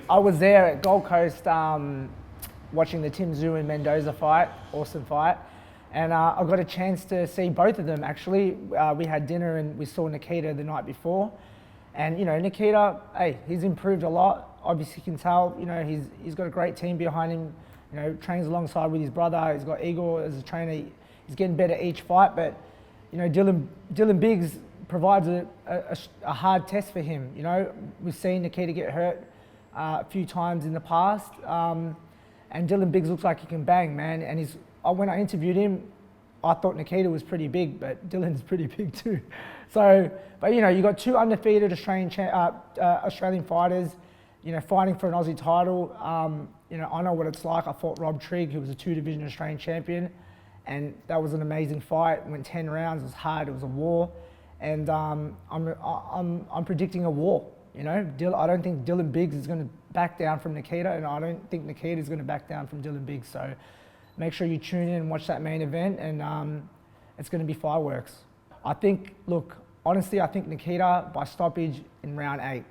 I was there at Gold Coast watching the Tim Tszyu and Mendoza fight, awesome fight. And I got a chance to see both of them actually. We had dinner and we saw Nikita the night before. And you know, Nikita, hey, he's improved a lot. Obviously you can tell, you know, he's got a great team behind him. You know, trains alongside with his brother. He's got Igor as a trainer. He's getting better each fight, but you know, Dylan Biggs provides a hard test for him. You know, we've seen Nikita get hurt a few times in the past, and Dylan Biggs looks like he can bang, man. And when I interviewed him, I thought Nikita was pretty big, but Dylan's pretty big too. So, but you know, you got two undefeated Australian fighters, you know, fighting for an Aussie title. You know, I know what it's like. I fought Rob Trigg, who was a two-division Australian champion, and that was an amazing fight. It went 10 rounds. It was hard. It was a war, and I'm predicting a war. You know, I don't think Dylan Biggs is going to back down from Nikita, and I don't think Nikita is going to back down from Dylan Biggs. So, make sure you tune in and watch that main event, and it's going to be fireworks. I think, look, honestly, I think Nikita by stoppage in round 8.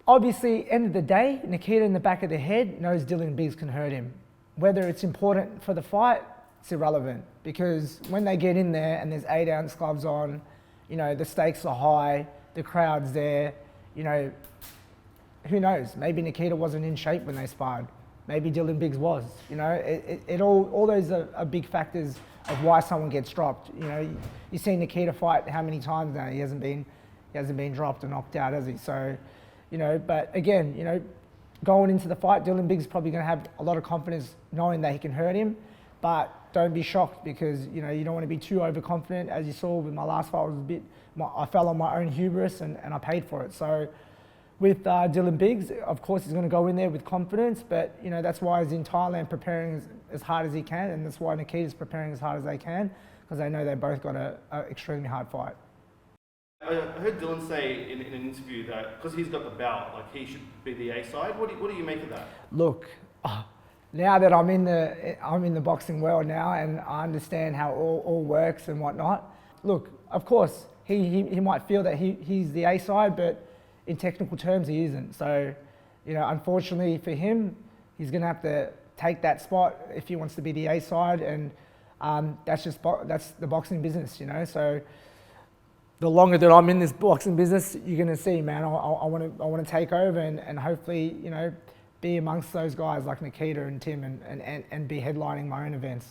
Obviously, end of the day, Nikita in the back of the head knows Dylan Biggs can hurt him. Whether it's important for the fight, it's irrelevant, because when they get in there and there's 8-ounce gloves on, you know, the stakes are high, the crowd's there, you know, who knows? Maybe Nikita wasn't in shape when they sparred. Maybe Dylan Biggs was. You know, all those are big factors of why someone gets dropped. You know, you've seen Nikita fight how many times now? He hasn't been dropped and knocked out, has he? So, you know, but again, you know, going into the fight, Dylan Biggs is probably going to have a lot of confidence knowing that he can hurt him, but don't be shocked, because, you know, you don't want to be too overconfident. As you saw with my last fight, I fell on my own hubris and I paid for it. So with Dylan Biggs, of course, he's going to go in there with confidence, but, you know, that's why he's in Thailand preparing as hard as he can, and that's why Nikita's preparing as hard as they can, because they know they both got an extremely hard fight. I heard Dylan say in an interview that because he's got the belt, like he should be the A side. What do you make of that? Look, now that I'm in the boxing world now, and I understand how all works and whatnot. Look, of course, he might feel that he's the A side, but in technical terms he isn't. So, you know, unfortunately for him, he's going to have to take that spot if he wants to be the A side, and that's the boxing business, you know. So the longer that I'm in this boxing business, you're going to see, man, I want to take over and hopefully, you know, be amongst those guys like Nikita and Tim and be headlining my own events.